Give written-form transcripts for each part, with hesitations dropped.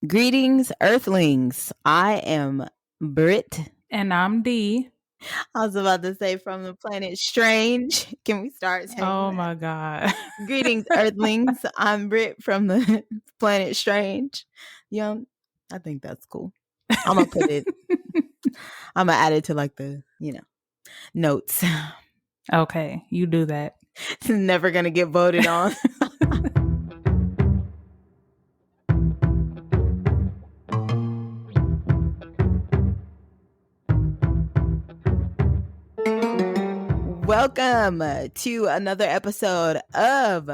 Greetings, Earthlings. I am Britt. And I'm Dee. I was about to say from the planet Strange. Can we start saying Oh that? my God. Greetings, Earthlings. I'm Britt from the planet Strange. I think that's cool. I'm going to put it, I'm going to add it to like the, notes. Okay, you do that. It's never going to get voted on. Welcome to another episode of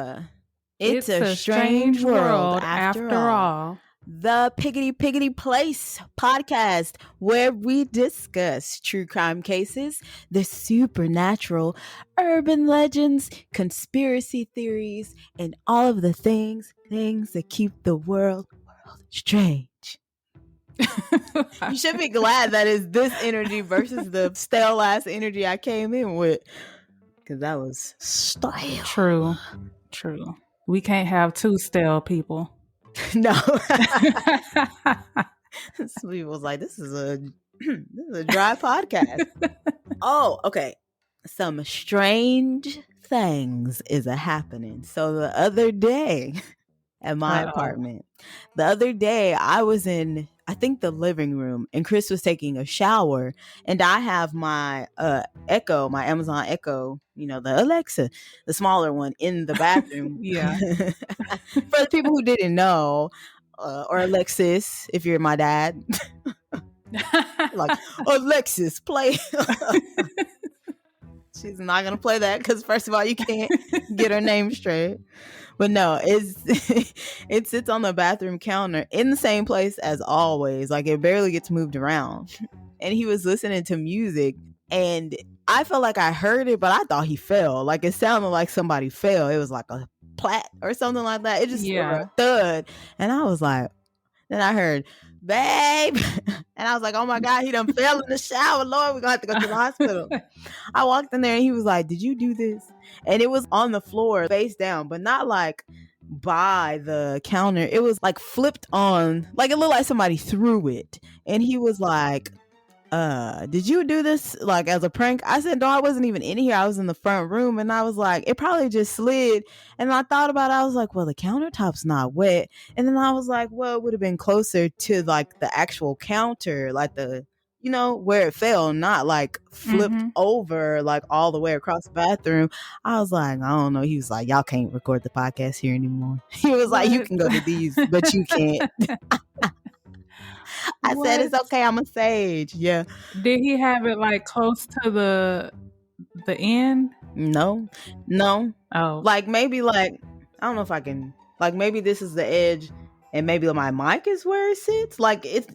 It's a Strange World After All. The Piggity Place podcast, where we discuss true crime cases, the supernatural, urban legends, conspiracy theories, and all of the things that keep the world strange. You should be glad that is this energy versus the stale ass energy I came in with, because that was stale. True. We can't have two stale people. No. People was like, this is a dry podcast. Oh, okay. Some strange things is a happening. So the other day at my apartment, I was in, I think, the living room, and Chris was taking a shower, and I have my Echo, my Amazon Echo, the Alexa, the smaller one, in the bathroom. Yeah. For the people who didn't know, or Alexis, if you're my dad, like, Alexis, play. She's not gonna play that because, first of all, you can't get her name straight. But no, it sits on the bathroom counter in the same place as always. Like, it barely gets moved around. And he was listening to music, and I felt like I heard it, but I thought he fell. Like, it sounded like somebody fell. It was like a plat or something like that. It just a thud. And I was like, then I heard, babe. And I was like, oh my God, he done fell in the shower. Lord, we're going to have to go to the hospital. I walked in there and he was like, did you do this? And it was on the floor, face down, but not like by the counter. It was like flipped on, like it looked like somebody threw it. And he was like, did you do this like as a prank? I said, no, I wasn't even in here. I was in the front room. And I was like, it probably just slid. And I thought about it. I was like, well, the countertop's not wet. And then I was like, well, it would have been closer to like the actual counter, like the, where it fell, not like flipped over like all the way across the bathroom. I was like, I don't know. He was like, y'all can't record the podcast here anymore. He was like, you can go to these, but you can't. I said, it's okay. I'm a sage. Yeah. Did he have it like close to the end? No. Oh. Like, maybe like, I don't know if I can, like, maybe this is the edge and maybe my mic is where it sits. Like, it's,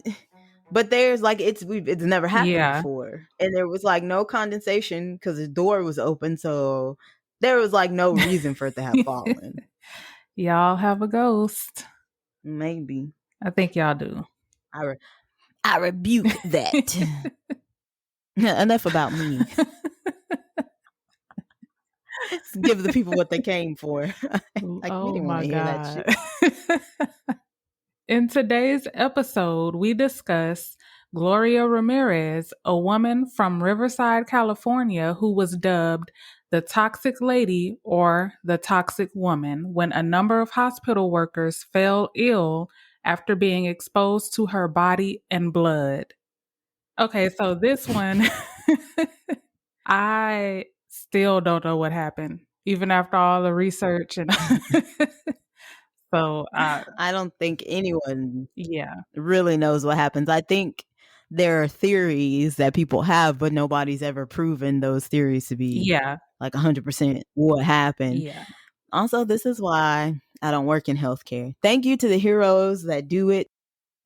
but there's like, it's never happened before. And there was like no condensation because the door was open. So there was like no reason for it to have fallen. Y'all have a ghost. Maybe. I think y'all do. I rebuke that. Enough about me. Let's give the people what they came for. Like, oh my God. In today's episode, we discuss Gloria Ramirez, a woman from Riverside, California, who was dubbed the Toxic Lady or the Toxic Woman when a number of hospital workers fell ill after being exposed to her body and blood. Okay, so this one, I still don't know what happened, even after all the research. And so I don't think anyone really knows what happens. I think there are theories that people have, but nobody's ever proven those theories to be like 100% what happened. Yeah. Also, this is why I don't work in healthcare. Thank you to the heroes that do it.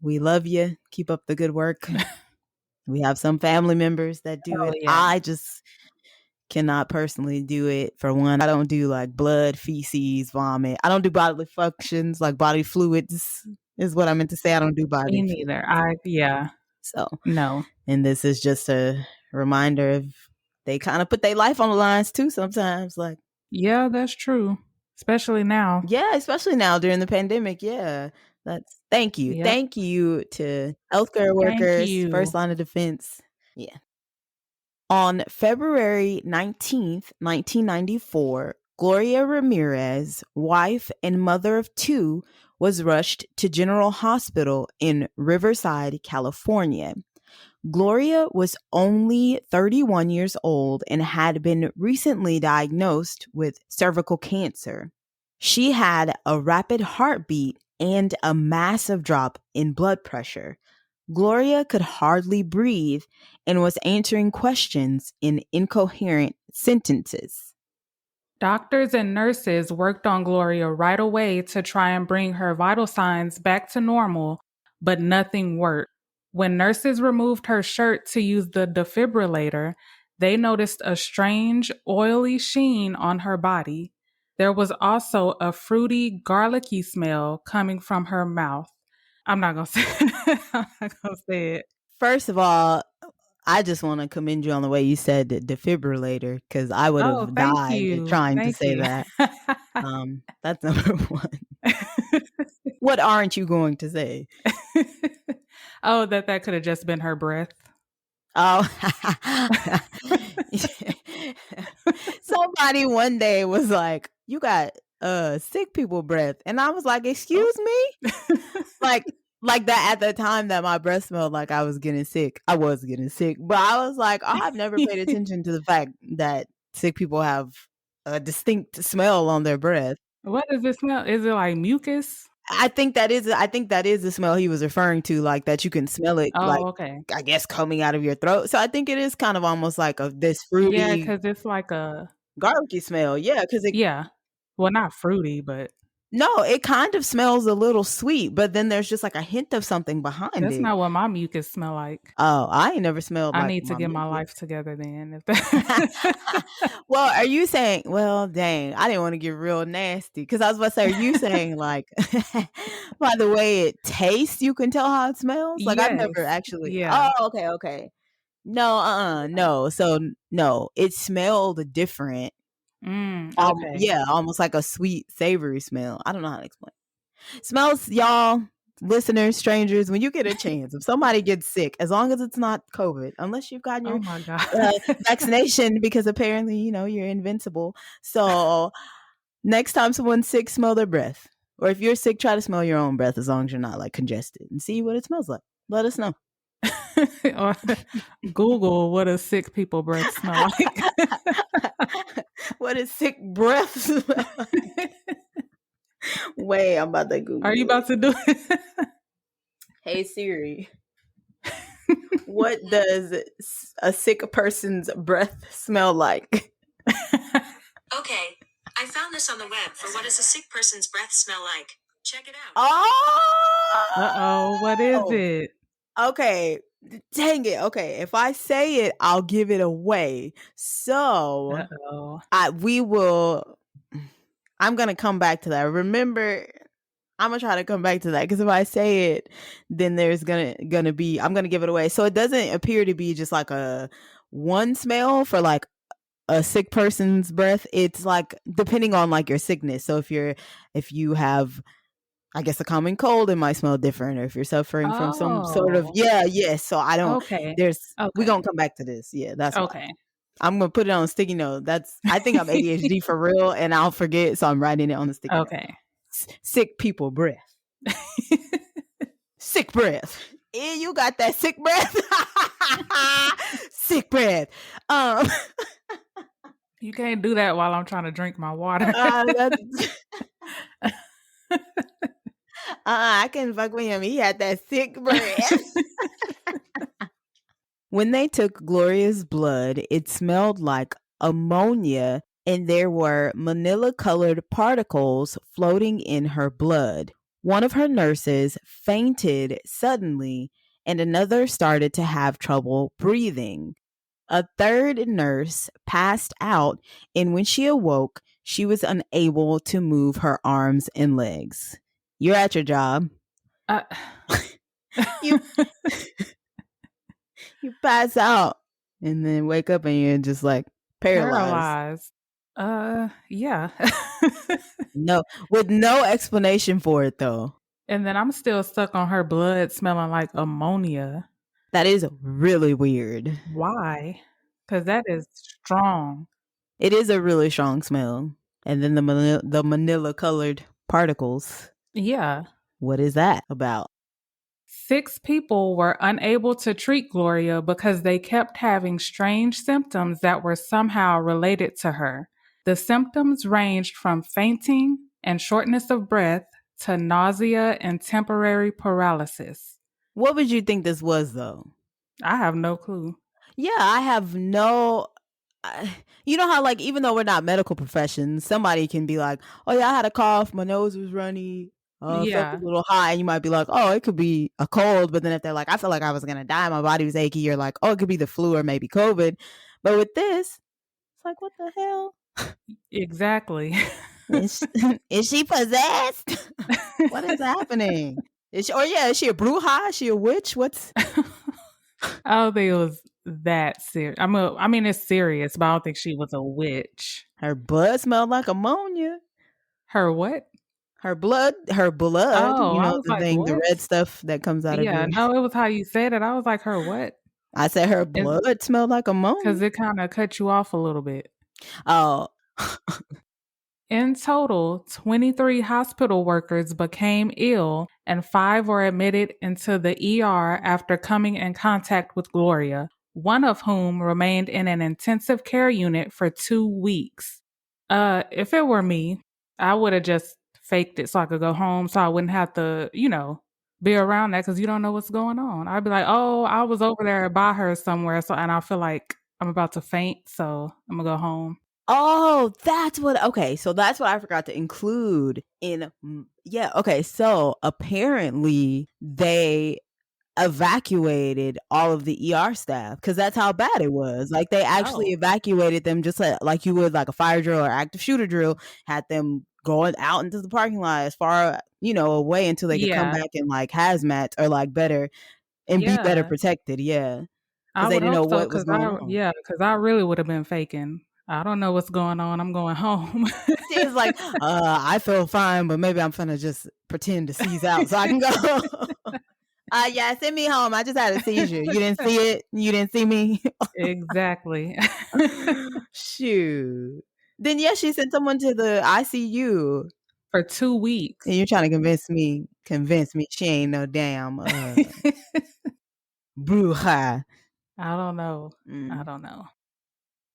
We love you. Keep up the good work. We have some family members that do it. Yeah. I just cannot personally do it. For one, I don't do like blood, feces, vomit. I don't do bodily functions like body fluids is what I meant to say. I don't do body. Me neither. So no. And this is just a reminder of they kind of put their life on the lines too sometimes. Like, yeah, that's true. Especially now. Yeah, especially now during the pandemic. Yeah. Thank you. Yep. Thank you to healthcare Thank workers, first you. line of defense. Yeah. On February 19th, 1994, Gloria Ramirez, wife and mother of two, was rushed to General Hospital in Riverside, California. Gloria was only 31 years old and had been recently diagnosed with cervical cancer. She had a rapid heartbeat and a massive drop in blood pressure. Gloria could hardly breathe and was answering questions in incoherent sentences. Doctors and nurses worked on Gloria right away to try and bring her vital signs back to normal, but nothing worked. When nurses removed her shirt to use the defibrillator, they noticed a strange, oily sheen on her body. There was also a fruity, garlicky smell coming from her mouth. I'm not gonna say I'm not gonna say it. First of all, I just want to commend you on the way you said the defibrillator because I would Oh, have thank died you. trying to Thank say you. that. That's number one. What aren't you going to say? Oh, that could have just been her breath. Oh, somebody one day was like, "You got sick people breath," and I was like, "Excuse me?" Like that at the time that my breath smelled like I was getting sick. I was getting sick, but I was like, I've never paid attention to the fact that sick people have a distinct smell on their breath. What does it smell? Is it like mucus? I think that is the smell he was referring to, like that you can smell it, like Oh, okay. I guess coming out of your throat. So I think it is kind of almost like this Yeah, fruity, because it's like a garlicky smell. Yeah, because it yeah. Well, not fruity, but no, it kind of smells a little sweet, but then there's just like a hint of something behind that's it. not what my mucus smell like. Oh, I ain't never smelled I like need to my get my mucus. life together then. If that Well, are you saying, well, dang, I didn't want to get real nasty because I was about to say, are you saying like, by the way it tastes, you can tell how it smells? Like I've never Yes. actually, Yeah. oh, okay, okay. No, no. So, no, it smelled different. Okay. Yeah, almost like a sweet, savory smell. I don't know how to explain. Smells, y'all, listeners, strangers, when you get a chance, if somebody gets sick, as long as it's not COVID, unless you've gotten your Oh my god. uh, vaccination, because apparently, you're invincible. So next time someone's sick, smell their breath. Or if you're sick, try to smell your own breath as long as you're not like congested and see what it smells like. Let us know. Or Google what a sick people breath smell like. What is sick breath smell like? Wait, I'm about to Google Are you it. about to do it? Hey Siri, what does a sick person's breath smell like? Okay, I found this on the web for what does a sick person's breath smell like. Check it out. Oh! Uh-oh, what is it? Okay, dang it. Okay, if I say it, I'll give it away. So, Uh-oh. we will. I'm gonna come back to that. Remember, I'm gonna try to come back to that because if I say it, then there's gonna be. I'm gonna give it away. So it doesn't appear to be just like a one smell for like a sick person's breath. It's like depending on like your sickness. So if you have, I guess, a common cold, it might smell different. Or if you're suffering from some sort of, Oh. yes. So I don't. Okay. We Okay. gonna come back to this. Yeah, that's why. Okay. I'm gonna put it on a sticky note. I think I'm ADHD for real, and I'll forget, so I'm writing it on the sticky note. Okay. Sick people breath. Sick breath. Yeah, you got that sick breath. Sick breath. You can't do that while I'm trying to drink my water. I can fuck with him. He had that sick breath. When they took Gloria's blood, it smelled like ammonia, and there were manila-colored particles floating in her blood. One of her nurses fainted suddenly, and another started to have trouble breathing. A third nurse passed out, and when she awoke, she was unable to move her arms and legs. You're at your job. You you pass out and then wake up and you're just like paralyzed. Yeah. No, with no explanation for it though. And then I'm still stuck on her blood smelling like ammonia. That is really weird. Why? Because that is strong. It is a really strong smell. And then the manila colored particles. Yeah. What is that about? 6 people were unable to treat Gloria because they kept having strange symptoms that were somehow related to her. The symptoms ranged from fainting and shortness of breath to nausea and temporary paralysis. What would you think this was, though? I have no clue. Yeah, I have no. You know how, like, even though we're not medical professions, somebody can be like, "Oh yeah, I had a cough, my nose was runny, felt a Yeah, little high," and you might be like, "Oh, it could be a cold." But then if they're like, "I feel like I was gonna die, my body was achy," you're like, "Oh, it could be the flu or maybe COVID." But with this, it's like, what the hell? exactly. Is she possessed? What is happening? Is she a bruja? Is she a witch? What's I don't think it was that serious. I mean, it's serious, but I don't think she was a witch. her blood smelled like ammonia? Her what? Her blood, Oh, you I know, was the like, thing, the what? red stuff that comes out of Yeah, your no, it was how you said it. I was like, her what? I said her blood smelled like ammonia. Because it kind of cut you off a little bit. Oh. In total, 23 hospital workers became ill and 5 were admitted into the ER after coming in contact with Gloria, one of whom remained in an intensive care unit for 2 weeks. If it were me, I would have just faked it so I could go home so I wouldn't have to, be around that because you don't know what's going on. I'd be like, oh, I was over there by her somewhere, and I feel like I'm about to faint, so I'm gonna go home. Oh, so that's what I forgot to include in yeah, okay. So apparently they evacuated all of the ER staff because that's how bad it was. Like they actually Oh, evacuated them just like you would like a fire drill or active shooter drill, had them going out into the parking lot as far, away until they could come yeah, back in like hazmat or like better and be better yeah. protected. Yeah. Because I they would didn't know hope so, what was going on. because I really would have been faking. I don't know what's going on. I'm going home. She was like, I feel fine, but maybe I'm gonna just pretend to seize out so I can go. Yeah, send me home. I just had a seizure. You didn't see it? You didn't see me? Exactly. Shoot. Then yes, she sent someone to the ICU. For 2 weeks. And you're trying to convince me she ain't no damn bruja. I don't know. Mm. I don't know.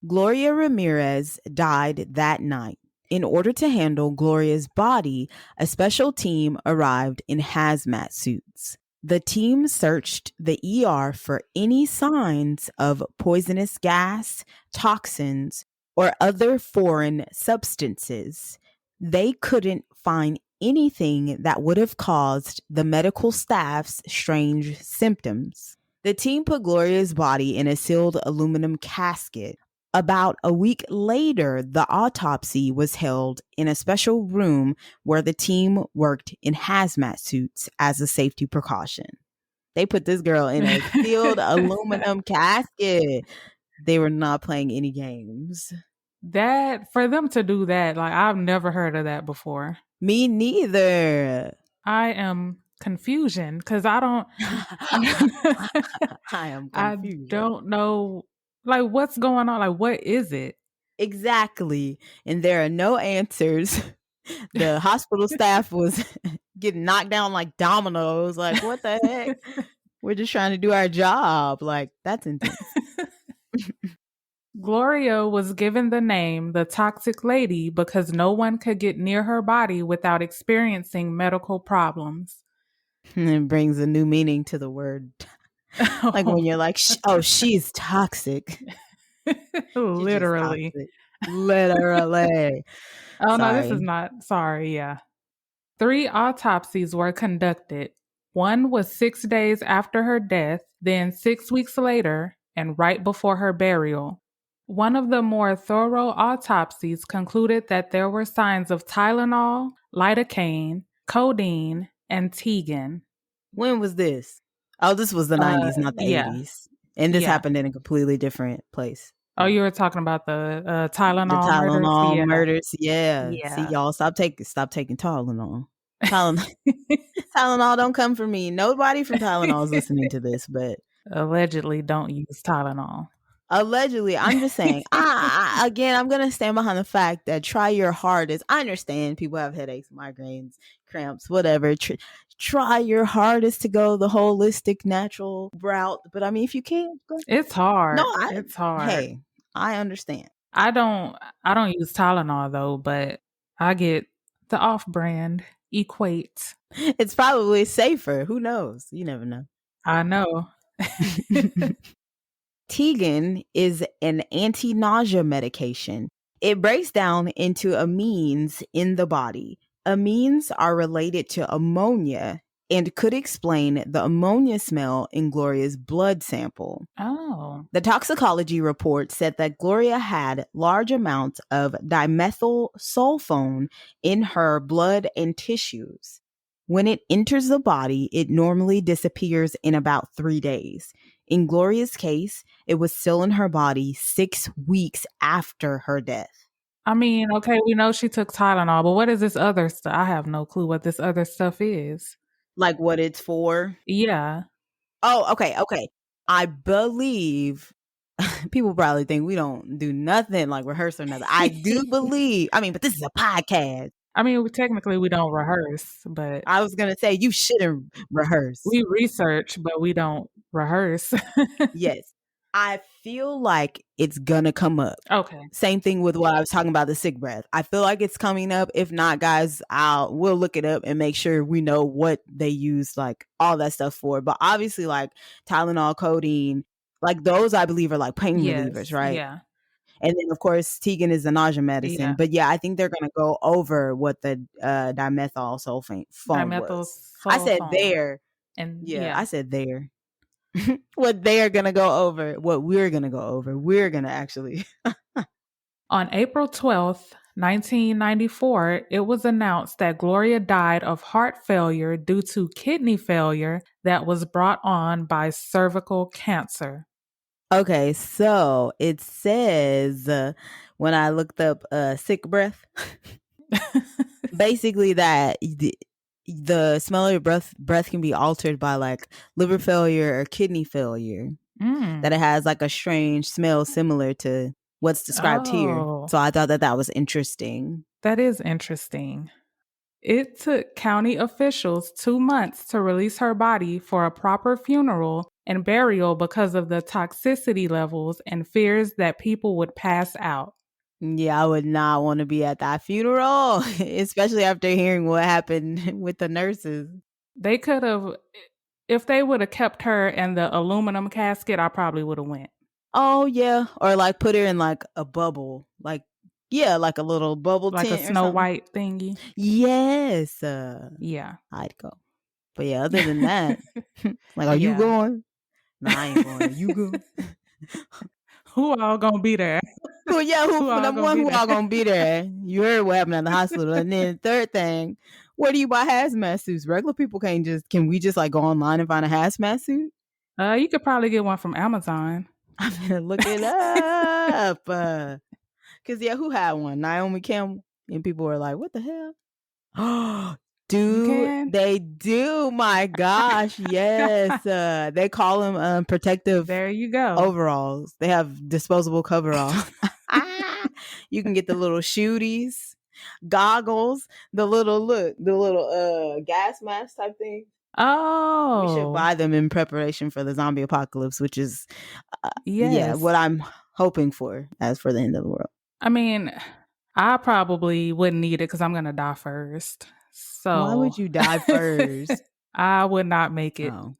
Gloria Ramirez died that night. In order to handle Gloria's body, a special team arrived in hazmat suits. The team searched the ER for any signs of poisonous gas, toxins, or other foreign substances. They couldn't find anything that would have caused the medical staff's strange symptoms. The team put Gloria's body in a sealed aluminum casket. About a week later, the autopsy was held in a special room where the team worked in hazmat suits as a safety precaution. They put this girl in a sealed aluminum casket. They were not playing any games. For them to do that, like I've never heard of that before. Me neither. I am confusion because I don't I am I confused. don't know like what's going on. Like what is it? Exactly. And there are no answers. The hospital staff was getting knocked down like dominoes. Like, what the heck? We're just trying to do our job. Like, that's intense. Gloria was given the name the Toxic Lady because no one could get near her body without experiencing medical problems. And it brings a new meaning to the word. Like when you're like, she's toxic. Literally. Toxic. Literally. Oh, no, this Sorry. is not. Sorry, yeah. 3 autopsies were conducted. One was 6 days after her death, then 6 weeks later, and right before her burial. One of the more thorough autopsies concluded that there were signs of Tylenol, lidocaine, codeine, and Tegan. When was this? Oh, this was the 90s, not the Yeah. 80s. And this Yeah. happened in a completely different place. Oh, you were talking about the The Tylenol murders? Tylenol Yeah. murders. Yeah. See, Yeah. y'all, stop taking Tylenol. Tylenol, Tylenol don't come for me. Nobody from Tylenol is listening to this, but Allegedly, don't use Tylenol. allegedly, I'm just saying. Again, I'm gonna stand behind the fact that try your hardest. I understand people have headaches, migraines, cramps, whatever. Try your hardest to go the holistic, natural route. But I mean, if you can't, go. It's hard. No, It's hard. Hey, I understand. I don't use Tylenol though, but I get the off-brand Equate. It's probably safer. Who knows? You never know. I know. Tegan is an anti-nausea medication. It breaks down into amines in the body. Amines are related to ammonia and could explain the ammonia smell in Gloria's blood sample. Oh. The toxicology report said that Gloria had large amounts of dimethyl sulfone in her blood and tissues. When it enters the body, it normally disappears in about 3 days. In Gloria's case, it was still in her body 6 weeks after her death. I mean, okay, we know she took Tylenol, but what is this other stuff? I have no clue what this other stuff is. Like what it's for? Yeah. Oh, okay. I believe people probably think we don't do nothing like rehearse or nothing. I do believe. I mean, but this is a podcast. I mean, technically we don't rehearse, but I was gonna say you shouldn't rehearse. we research, but we don't rehearse. Yes. I feel like it's gonna come up. Okay. Same thing with what I was talking about, the sick breath. I feel like it's coming up. If not, guys, we'll look it up and make sure we know what they use, like all that stuff for. But obviously, like Tylenol, codeine, like those I believe are like pain relievers, right? Yeah. And then of course Tegan is the nausea medicine. Yeah. But yeah, I think they're gonna go over what the dimethyl sulfone was. I said there. And yeah, I said there. What they are going to go over, what we're going to go over. We're going to actually. On April 12th, 1994, it was announced that Gloria died of heart failure due to kidney failure that was brought on by cervical cancer. Okay, so it says when I looked up sick breath, basically that the smell of your breath can be altered by like liver failure or kidney failure. That it has like a strange smell similar to what's described here. So I thought that was interesting. That is interesting. It took county officials 2 months to release her body for a proper funeral and burial because of the toxicity levels and fears that people would pass out. Yeah, I would not want to be at that funeral, especially after hearing what happened with the nurses. They could have, if they would have kept her in the aluminum casket, I probably would have went. Oh, yeah. Or like put her in like a bubble. Like, yeah, like a little bubble like tent a Snow White thingy. Yes. Yeah. I'd go. But yeah, other than that, like, are you going? No, I ain't going. You go. Who all gonna be there? Who number one, who all gonna be there? You heard what happened at the hospital. And then third thing, where do you buy hazmat suits? Regular people can we just like go online and find a hazmat suit? You could probably get one from Amazon. I'm gonna look it up. Cause yeah, who had one? Naomi Campbell. And people were like, what the hell? Oh, dude, they do. My gosh, yes. They call them protective. There you go. Overalls. They have disposable coveralls. You can get the little shooties, goggles, the little gas mask type thing. Oh, we should buy them in preparation for the zombie apocalypse, which is yes, what I'm hoping for as for the end of the world. I mean, I probably wouldn't need it because I'm gonna die first. So why would you die first? I would not make it. Oh.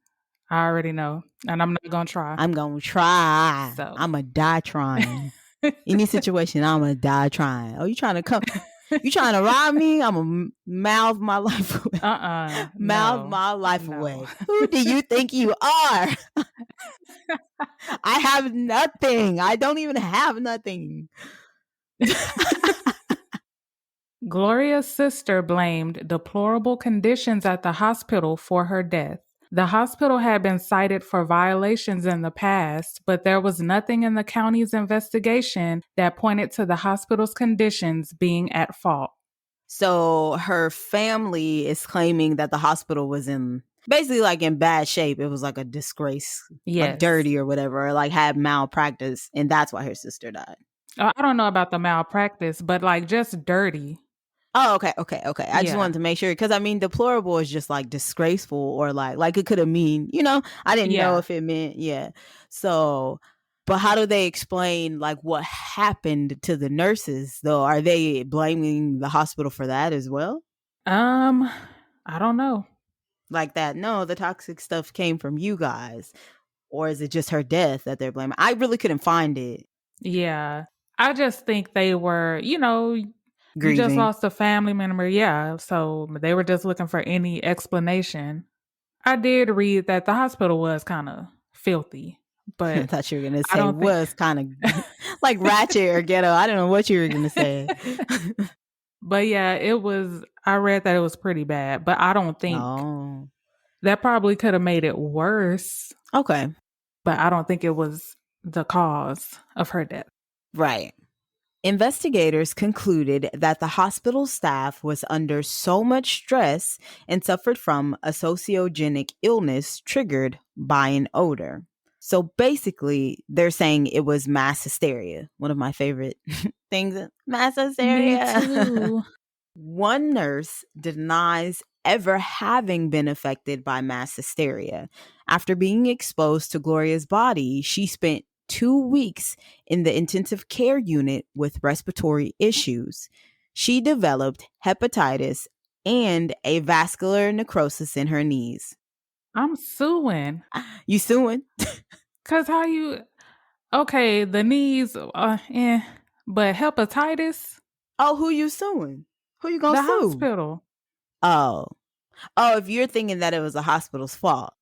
I already know, and I'm not gonna try. I'm gonna try. So. I'm gonna die trying. Any situation, I'm gonna die trying. Oh, you trying to come? You trying to rob me? I'm gonna mouth my life away. Mouth my life away. Who do you think you are? I have nothing. I don't even have nothing. Gloria's sister blamed deplorable conditions at the hospital for her death. The hospital had been cited for violations in the past, but there was nothing in the county's investigation that pointed to the hospital's conditions being at fault. So her family is claiming that the hospital was in basically like in bad shape. It was like a disgrace, like Yes. dirty or whatever, or like had malpractice, and that's why her sister died. I don't know about the malpractice, but like just dirty. Oh, okay. I just Yeah. wanted to make sure because I mean, deplorable is just like disgraceful or like it could have mean, I didn't know Yeah. if it meant, yeah. So, but how do they explain like what happened to the nurses though? Are they blaming the hospital for that as well? I don't know. Like that? No, the toxic stuff came from you guys, or is it just her death that they're blaming? I really couldn't find it. Yeah. I just think they were, you just Grieving. lost a family member. Yeah. So they were just looking for any explanation. I did read that the hospital was kind of filthy, I but thought you were gonna I say don't think. was kind of like ratchet or ghetto. I don't know what you were gonna say. But yeah, I read that it was pretty bad, but I don't think Oh, that probably could have made it worse, okay. but I don't think it was the cause of her death. Right. Investigators concluded that the hospital staff was under so much stress and suffered from a sociogenic illness triggered by an odor. So basically, they're saying it was mass hysteria. One of my favorite things, mass hysteria. Me too. One nurse denies ever having been affected by mass hysteria. After being exposed to Gloria's body, she spent 2 weeks in the intensive care unit with respiratory issues. She developed hepatitis and a vascular necrosis in her knees. I'm suing. You suing? Cause okay, the knees, but hepatitis, Oh, who you suing? Who you gonna the sue? hospital. Oh, if you're thinking that it was the hospital's fault.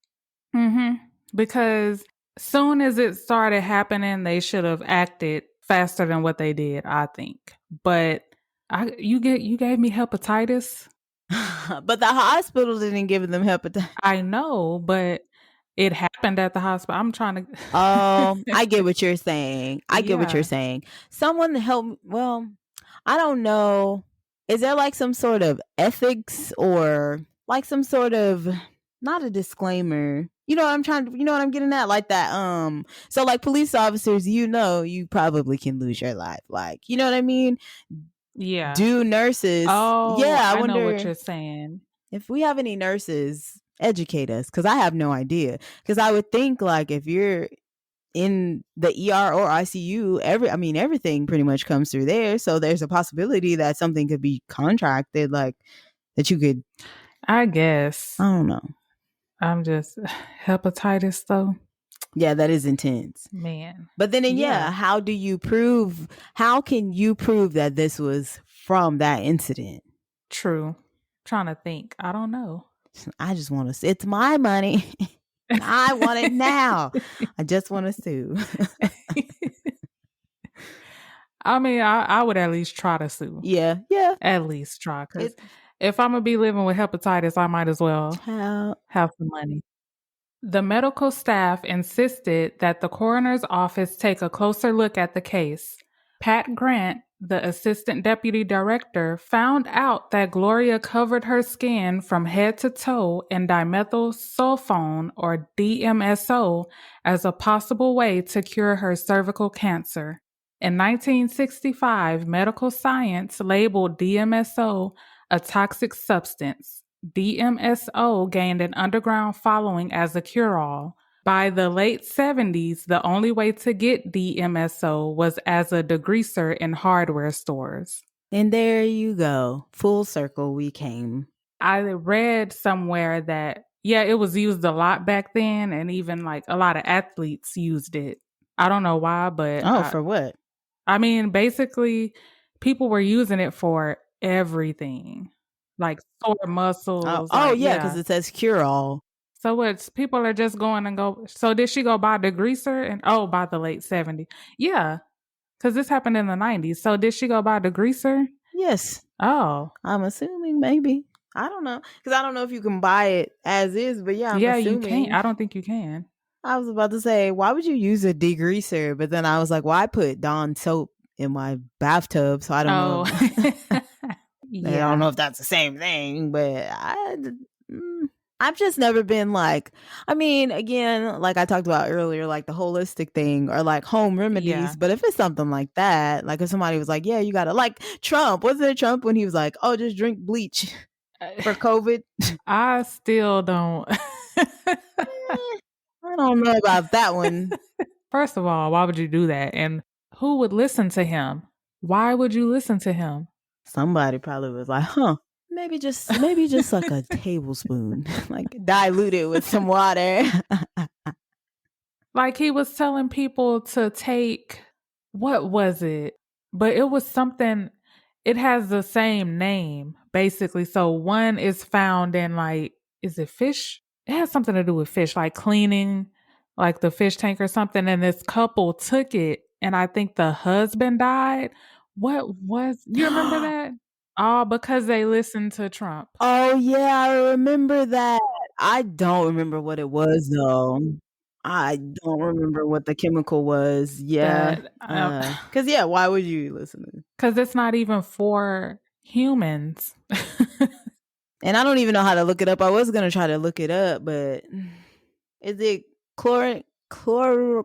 Because soon as it started happening, they should have acted faster than what they did, I think. But you gave me hepatitis. But the hospital didn't give them hepatitis. I know, but it happened at the hospital. I'm trying to. Oh, I get what you're saying. I get what Yeah. you're saying. Someone help. Well, I don't know. Is there like some sort of ethics or like some sort of not a disclaimer? You know what I'm trying to. You know what I'm getting at, like that. So like police officers, you probably can lose your life. Like, you know what I mean? Yeah. Do nurses? Oh, Yeah, I know wonder what you're saying. if we have any nurses. Educate us, because I have no idea. Because I would think like if you're in the ER or ICU, everything pretty much comes through there. So there's a possibility that something could be contracted, like that you could. I guess. I don't know. I'm just hepatitis though. Yeah, that is intense, man. But then, how can you prove that this was from that incident? True. Trying to think. I don't know. I just want to. It's my money. I want it now. I just want to sue. I mean, I would at least try to sue. Yeah. At least try. Because if I'm going to be living with hepatitis, I might as well have some money. The medical staff insisted that the coroner's office take a closer look at the case. Pat Grant, the assistant deputy director, found out that Gloria covered her skin from head to toe in dimethyl sulfone, or DMSO, as a possible way to cure her cervical cancer. In 1965, medical science labeled DMSO a toxic substance. DMSO gained an underground following as a cure-all. By the late 70s, the only way to get DMSO was as a degreaser in hardware stores. And there you go. Full circle we came. I read somewhere that, it was used a lot back then, and even like a lot of athletes used it. I don't know why, but... for what? I mean, basically, people were using it for everything. Like sore muscles. Because it says cure-all. So people are just going and go. So did she go buy degreaser? And by the late 70s. Yeah, because this happened in the 90s. So did she go buy degreaser? Yes. Oh. I'm assuming maybe. I don't know. Because I don't know if you can buy it as is, but I'm assuming. You can't. I don't think you can. I was about to say, why would you use a degreaser? But then I was like, well, I put Dawn soap in my bathtub, so I don't know. I don't know if that's the same thing, but I've just never been like, I mean, again, like I talked about earlier, like the holistic thing or like home remedies. Yeah. But if it's something like that, like if somebody was like, yeah, you gotta, like Trump, wasn't it Trump when he was like, oh, just drink bleach for COVID? I still don't. I don't know about that one. First of all, why would you do that? And who would listen to him? Why would you listen to him? Somebody probably was like, huh, maybe just like a tablespoon, like dilute it with some water. Like he was telling people to take, what was it? But it was something, it has the same name, basically. So one is found in like, is it fish? It has something to do with fish, like cleaning like the fish tank or something. And this couple took it, and I think the husband died. What was, you remember that? All because they listened to Trump. Oh yeah, I remember that. I don't remember what it was though. I don't remember what the chemical was. Yeah. That, Cuz yeah, why would you listen to it? because it's not even for humans. And I don't even know how to look it up. I was going to try to look it up, but is it chloroquine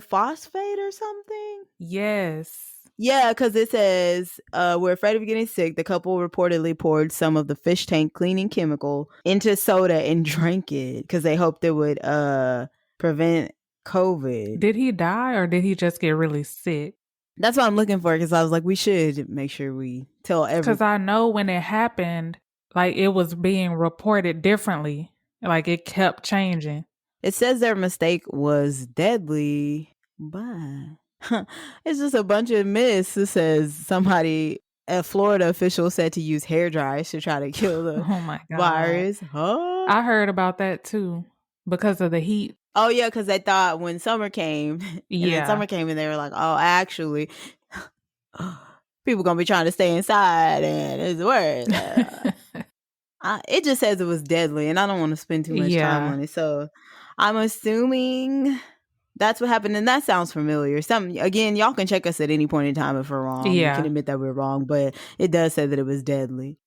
phosphate or something? Yes. Yeah, because it says, we're afraid of getting sick. The couple reportedly poured some of the fish tank cleaning chemical into soda and drank it because they hoped it would prevent COVID. Did he die or did he just get really sick? That's what I'm looking for, because I was like, we should make sure we tell everyone. Because I know when it happened, like it was being reported differently. Like it kept changing. It says their mistake was deadly, but it's just a bunch of myths. It says a Florida official said to use hair dryers to try to kill the Oh my God. virus. Huh? I heard about that too because of the heat. Oh yeah, because they thought when summer came, and then summer came, and they were like, "Oh, actually, people gonna be trying to stay inside, and it's worse." It just says it was deadly, and I don't want to spend too much time on it. So I'm assuming that's what happened, and that sounds familiar. Again, y'all can check us at any point in time if we're wrong. We can admit that we're wrong, but it does say that it was deadly.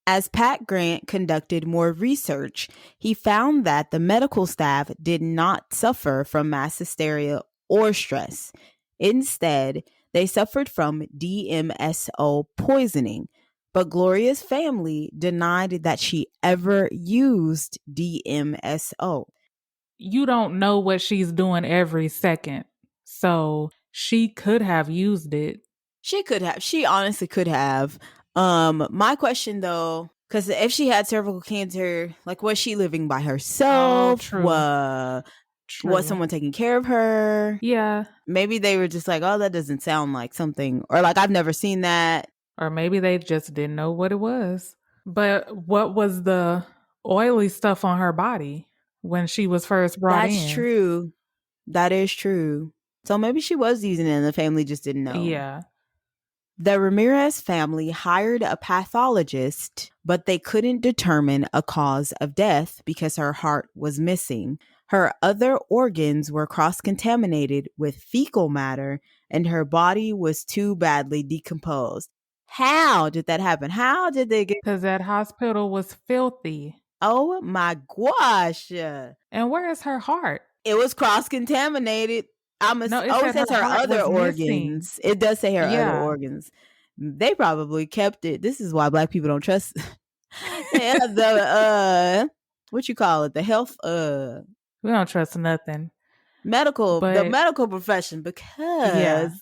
As Pat Grant conducted more research, he found that the medical staff did not suffer from mass hysteria or stress. Instead, they suffered from DMSO poisoning. But Gloria's family denied that she ever used DMSO. You don't know what she's doing every second. So she could have used it. She could have. She honestly could have. My question though, because if she had cervical cancer, like was she living by herself? True. Was someone taking care of her? Yeah. Maybe they were just like, oh, that doesn't sound like something, or like I've never seen that. Or maybe they just didn't know what it was. But what was the oily stuff on her body when she was first brought in? That's true. That is true. So maybe she was using it and the family just didn't know. Yeah. The Ramirez family hired a pathologist, but they couldn't determine a cause of death because her heart was missing. Her other organs were cross-contaminated with fecal matter, and her body was too badly decomposed. How did that happen? How did they get... Because that hospital was filthy. Oh my gosh. And where is her heart? It was cross-contaminated. It says her other organs. It does say her other organs. They probably kept it. This is why Black people don't trust the what you call it, the health we don't trust nothing. The medical profession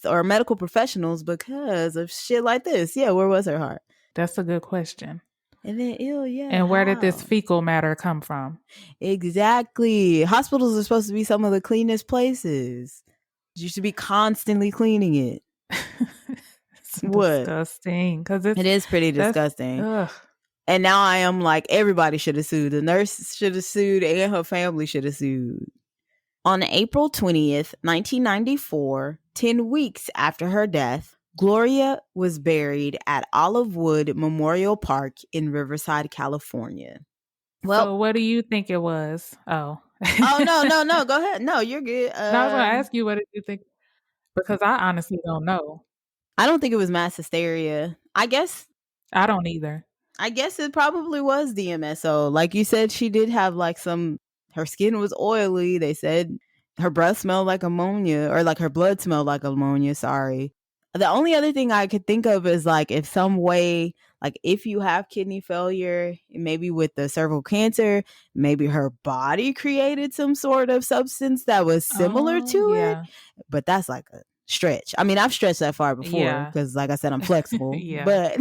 or medical professionals because of shit like this. Yeah, where was her heart? That's a good question. And then and where did this fecal matter come from? Exactly. Hospitals are supposed to be some of the cleanest places. You should be constantly cleaning it. It's disgusting. It is pretty disgusting. And now I am like, everybody should have sued. The nurse should have sued, and her family should have sued. On April 20th, 1994, 10 weeks after her death, Gloria was buried at Olive Wood Memorial Park in Riverside, California. Well, so what do you think it was? Oh. no. Go ahead. No, you're good. I was going to ask you, what did you think? Because I honestly don't know. I don't think it was mass hysteria. I guess don't either. it probably was DMSO. Like you said, she did have like her skin was oily. They said her breath smelled like ammonia, or like her blood smelled like ammonia. Sorry. The only other thing I could think of is like if some way, like if you have kidney failure, maybe with the cervical cancer, maybe her body created some sort of substance that was similar to it. But that's like a stretch. I mean, I've stretched that far before because, like I said, I'm flexible. But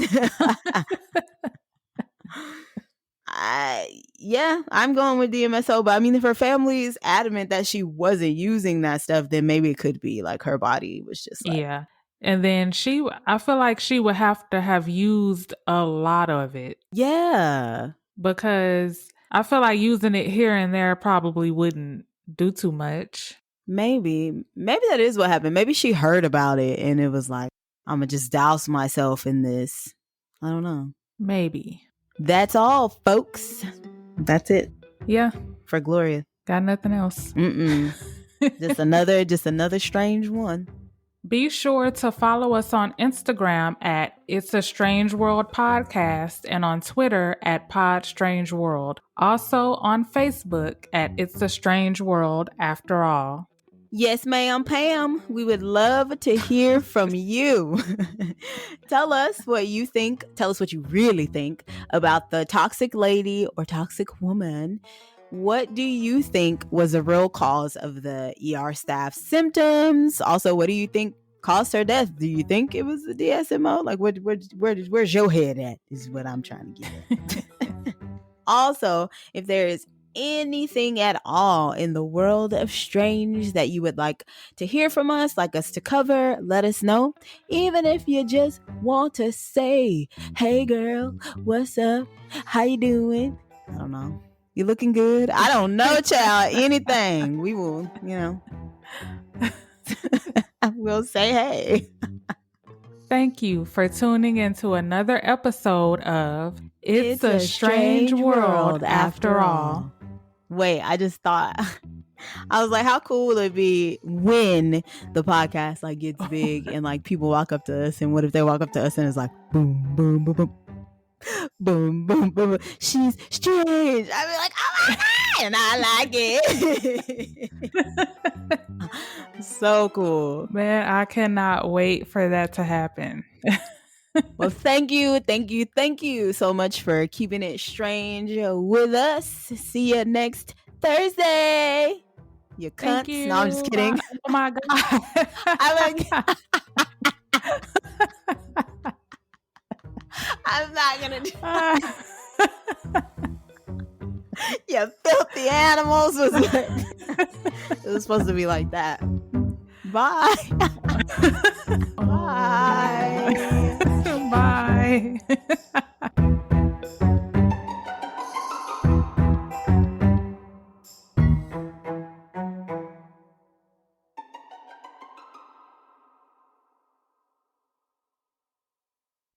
I'm going with DMSO. But I mean, if her family is adamant that she wasn't using that stuff, then maybe it could be like her body was just like, and then I feel like she would have to have used a lot of it. Yeah. Because I feel like using it here and there probably wouldn't do too much. Maybe that is what happened. Maybe she heard about it and it was like, I'm going to just douse myself in this. I don't know. Maybe. That's all, folks. That's it. Yeah. For Gloria. Got nothing else. Just another strange one. Be sure to follow us on Instagram at It's a Strange World Podcast and on Twitter at Pod Strange World. Also on Facebook at It's a Strange World After All. Yes, ma'am, Pam. We would love to hear from you. Tell us what you think. Tell us what you really think about the toxic lady or toxic woman. What do you think was the real cause of the ER staff's symptoms? Also, what do you think caused her death? Do you think it was the DSMO? Like, where's your head at? Is what I'm trying to get at. Also, if there is anything at all in the world of strange that you would like to hear from us, like us to cover, let us know. Even if you just want to say, hey girl, what's up? How you doing? I don't know. You looking good? I don't know, child. Anything. We will, we'll say hey. Thank you for tuning into another episode of It's a Strange World After All. Wait, I just thought, I was like, how cool will it be when the podcast like gets big and like people walk up to us, and what if they walk up to us and it's like boom, boom, boom, boom. Boom, boom, boom, boom. She's strange. I'd be like, oh my God, and I like it. So cool. Man, I cannot wait for that to happen. Well, thank you so much for keeping it strange with us. See you next Thursday. You cunts. Thank you. No, I'm just kidding. Oh my God. I'm not gonna do that. You filthy animals. It was supposed to be like that. Bye.